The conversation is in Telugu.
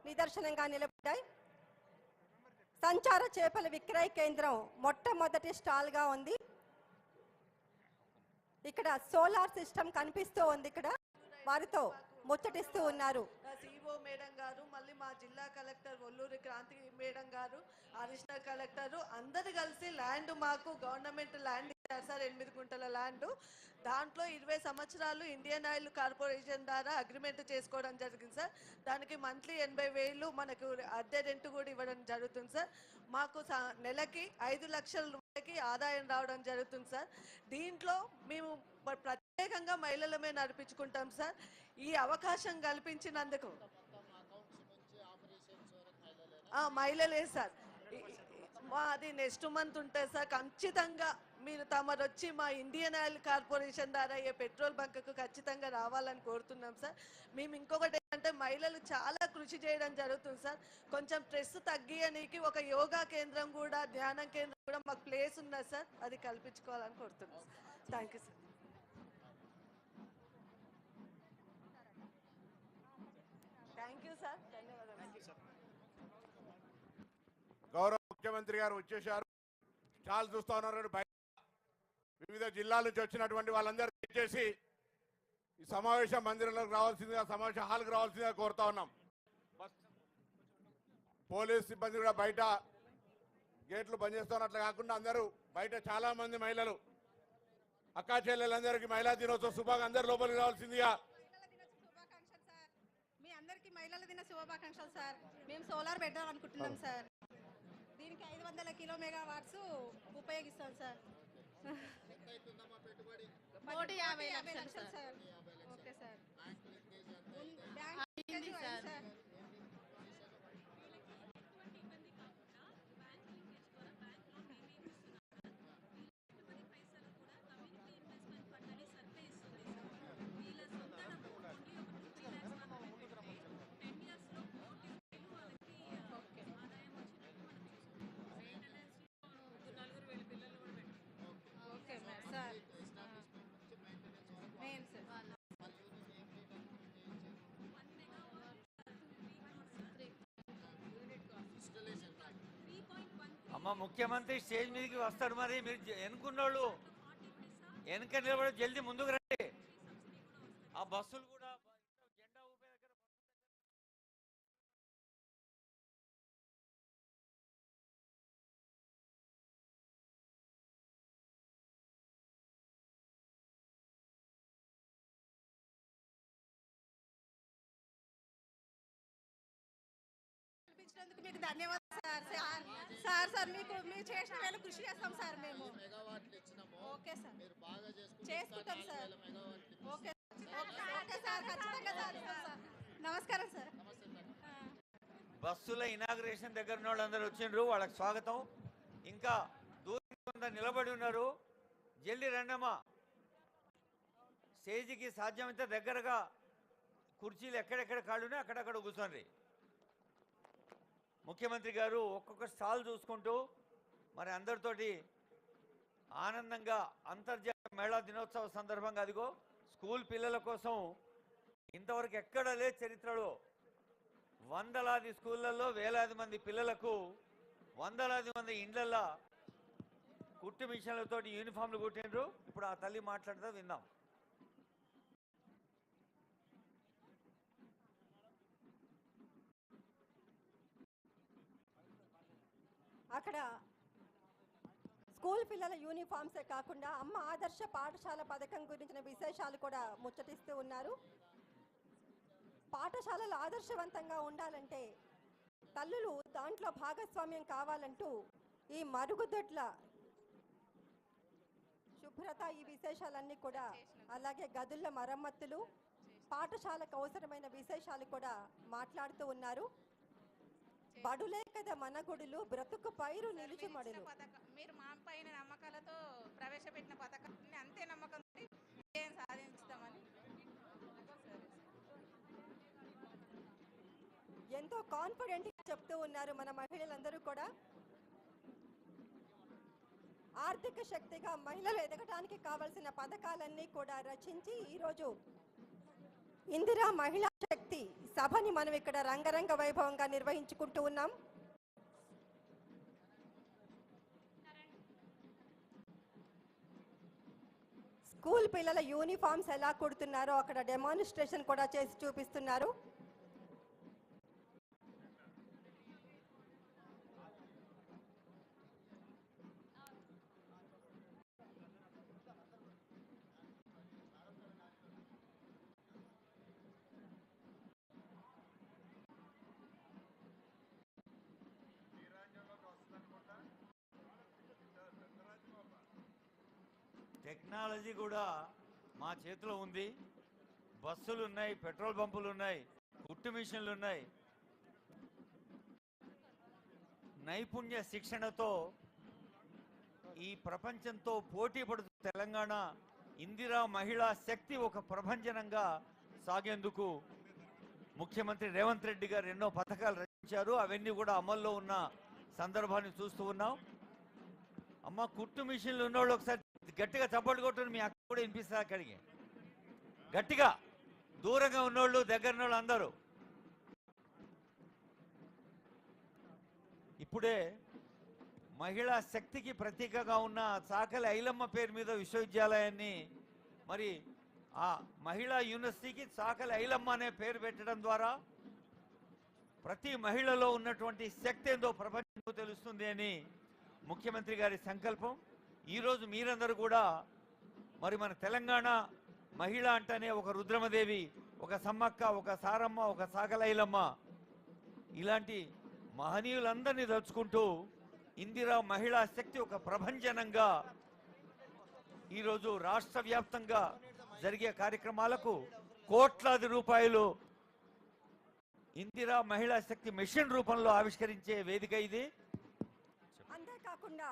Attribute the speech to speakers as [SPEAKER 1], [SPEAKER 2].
[SPEAKER 1] నిదర్శనంగా నిలబడ్డాయి. సంచార చేపల విక్రయ కేంద్రం మొట్టమొదటి స్టాల్గా ఉంది. ఇక్కడ సోలార్ సిస్టమ్ కనిపిస్తూ ఉంది. ఇక్కడ వారితో ముచ్చటిస్తూ ఉన్నారు
[SPEAKER 2] సిఓ మేడం గారు, మళ్ళీ మా జిల్లా కలెక్టర్ ఒల్లూరి క్రాంతి మేడం గారు, అడిషనల్ కలెక్టర్ అందరు కలిసి ల్యాండ్ మాకు గవర్నమెంట్ ల్యాండ్ ఇచ్చారు సార్. 8 గుంటల ల్యాండ్. దాంట్లో 20 సంవత్సరాలు ఇండియన్ ఆయిల్ కార్పొరేషన్ ద్వారా అగ్రిమెంట్ చేసుకోవడం జరిగింది సార్. దానికి మంత్లీ 80,000 మనకు అద్దె రెంట్ కూడా ఇవ్వడం జరుగుతుంది సార్. మాకు నెలకి 5 లక్షల రూపాయలకి ఆదాయం రావడం జరుగుతుంది సార్. దీంట్లో మేము ప్రత్యేకంగా మహిళలమే నడిపించుకుంటాం సార్. ఈ అవకాశం కల్పించినందుకు మహిళలే సార్. మాది నెక్స్ట్ మంత్ ఉంటుంది సార్. ఖచ్చితంగా మీరు తమరు వచ్చి మా ఇండియన్ ఆయిల్ కార్పొరేషన్ ద్వారా ఏ పెట్రోల్ బంక్కు ఖచ్చితంగా రావాలని కోరుతున్నాం సార్. మేము ఇంకొకటి ఏంటంటే మహిళలు చాలా కృషి చేయడం జరుగుతుంది సార్. కొంచెం స్ట్రెస్ తగ్గియడానికి ఒక యోగా కేంద్రం కూడా, ధ్యానం కేంద్రం కూడా మాకు ప్లేస్ ఉన్నది సార్. అది కల్పించుకోవాలని కోరుతున్నాం sir. Thank you sir. Thank you sir. ధన్యవాదాలు.
[SPEAKER 3] గౌరవ ముఖ్యమంత్రి గారు వచ్చేసారు. స్టాల్ చూస్తా ఉన్నారు. బయట వివిధ జిల్లాల నుంచి వచ్చినటువంటి వాళ్ళందరూ చేసి ఈ సమావేశ మందిరంలోకి రావాల్సిందిగా, సమావేశ హాల్కి రావాల్సిందిగా కోరుతా ఉన్నాం. పోలీస్ సిబ్బంది కూడా బయట గేట్లు బంద్ చేస్తున్నట్లు కాకుండా అందరూ బయట చాలా మంది మహిళలు, అక్కా చెల్లెలందరికీ మహిళా దినోత్సవ శుభాకాంక్షలు. అందరూ లోపలికి రావాల్సిందిగా.
[SPEAKER 4] మీ అందరికీ మహిళల దిన శుభాకాంక్షలు సార్. మేము సోలార్ పెట్టాలనుకుంటున్నాం సార్. దీనికి 500 కిలో మెగావాట్స్ ఉపయోగిస్తాం సార్. 150 లక్షలు sir. Okay sir. Bank sir.
[SPEAKER 5] అమ్మ ముఖ్యమంత్రి స్టేజ్ మీదకి వస్తాడు. మరి మీరు ఎన్నుకున్నోళ్ళు వెనక నిలబడి జల్దీ ముందుకు రండి. ఆ బస్సులు కూడా జెండా ఊపే దగ్గర
[SPEAKER 4] మీకు ధన్యవాదాలు సార్. సార్ సార్ మీకు మీరు చేసిన వేళ కృషి చేస్తాం సార్. మేము ఓకే సార్, చేసుకుంటాం సార్. ఓకే ఓకే సార్, ఖచ్చితంగా సార్. నమస్కారం సార్.
[SPEAKER 5] బస్సుల ఇనాగ్రేషన్ దగ్గర ఉన్న వాళ్ళందరూ వచ్చిండ్రు. వాళ్ళకి స్వాగతం. ఇంకా దూరంగా నిలబడి ఉన్నారు. జల్దీ రండమ్మా. స్టేజ్కి సాధ్యమైతే దగ్గరగా కుర్చీలు ఎక్కడెక్కడ కాళ్ళునే అక్కడక్కడ కూర్చోండి. ముఖ్యమంత్రి గారు ఒక్కొక్క స్టాల్ చూసుకుంటూ మరి అందరితోటి ఆనందంగా అంతర్జాతీయ మహిళా దినోత్సవ సందర్భంగా అదిగో స్కూల్ పిల్లల కోసం ఇంతవరకు ఎక్కడ లేదు చరిత్రలో. వందలాది స్కూళ్ళల్లో వేలాది మంది పిల్లలకు వందలాది మంది ఇండ్లల్లో కుట్టు మిషన్లతోటి యూనిఫామ్లు కుట్టిండ్రు. ఇప్పుడు ఆ తల్లి మాట్లాడితే విందాం.
[SPEAKER 1] అక్కడ స్కూల్ పిల్లల యూనిఫామ్సే కాకుండా అమ్మ ఆదర్శ పాఠశాల పథకం గురించిన విశేషాలు కూడా ముచ్చటిస్తూ ఉన్నారు. పాఠశాలలు ఆదర్శవంతంగా ఉండాలంటే తల్లులు దాంట్లో భాగస్వామ్యం కావాలంటూ ఈ మరుగుదొడ్ల శుభ్రత, ఈ విశేషాలన్నీ కూడా, అలాగే గదుల మరమ్మతులు, పాఠశాలకు అవసరమైన విశేషాలు కూడా మాట్లాడుతూ ఉన్నారు. బడులే కదా మన గుడులు, బ్రతుకు పైరు నిలుచుమడులు.
[SPEAKER 4] మీరు మా పైన నమ్మకాలతో ప్రవేశపెట్టిన పథకాన్ని అంతే నమ్మకంతో ఏం సాధిస్తామని
[SPEAKER 1] ఎంతో కాన్ఫిడెంట్గా చెప్తూ ఉన్నారు మన మహిళలందరూ కూడా. ఆర్థిక శక్తిగా మహిళలు ఎదగడానికి కావలసిన పథకాలన్నీ కూడా రచించి ఈరోజు ఇందిరా మహిళా శక్తి సభని మనం ఇక్కడ రంగరంగ వైభవంగా నిర్వహించుకుంటూ ఉన్నాం. స్కూల్ పిల్లల యూనిఫామ్స్ ఎలా కుడుతున్నారో అక్కడ డెమాన్స్ట్రేషన్ కూడా చేసి చూపిస్తున్నారు.
[SPEAKER 5] టెక్నాలజీ కూడా మా చేతిలో ఉంది. బస్సులు ఉన్నాయి, పెట్రోల్ పంపులు ఉన్నాయి, కుట్టు మిషన్లు ఉన్నాయి. నైపుణ్య శిక్షణతో ఈ ప్రపంచంతో పోటీ పడుతూ తెలంగాణ ఇందిరా మహిళా శక్తి ఒక ప్రభంజనంగా సాగేందుకు ముఖ్యమంత్రి రేవంత్ రెడ్డి గారు ఎన్నో పథకాలు రచించారు. అవన్నీ కూడా అమల్లో ఉన్న సందర్భాన్ని చూస్తూ ఉన్నాం. అమ్మ, కుట్టు మిషన్లు ఉన్నోళ్ళు ఒకసారి గట్టిగా చప్పట్లు కొట్టుని మీ అక్క కూడా వినిపిస్తారు. అక్కడికి గట్టిగా, దూరంగా ఉన్నోళ్ళు, దగ్గర ఉన్నోళ్ళు అందరూ. ఇప్పుడే మహిళా శక్తికి ప్రతీకగా ఉన్న చాకలి ఐలమ్మ పేరు మీద విశ్వవిద్యాలయాన్ని, మరి ఆ మహిళా యూనివర్సిటీకి చాకలి ఐలమ్మ అనే పేరు పెట్టడం ద్వారా ప్రతి మహిళలో ఉన్నటువంటి శక్తి ఏందో ప్రపంచంలో తెలుస్తుంది అని ముఖ్యమంత్రి గారి సంకల్పం. ఈరోజు మీరందరూ కూడా మరి మన తెలంగాణ మహిళ అంటేనే ఒక రుద్రమదేవి, ఒక సమ్మక్క, ఒక సారమ్మ, ఒక సాగలైలమ్మ, ఇలాంటి మహనీయులందరినీ తలుచుకుంటూ ఇందిరా మహిళా శక్తి ఒక ప్రభంజనంగా ఈరోజు రాష్ట్ర వ్యాప్తంగా జరిగే కార్యక్రమాలకు కోట్లాది రూపాయలు ఇందిరా మహిళా శక్తి మిషన్ రూపంలో ఆవిష్కరించే వేదిక ఇది.
[SPEAKER 1] అంతేకాకుండా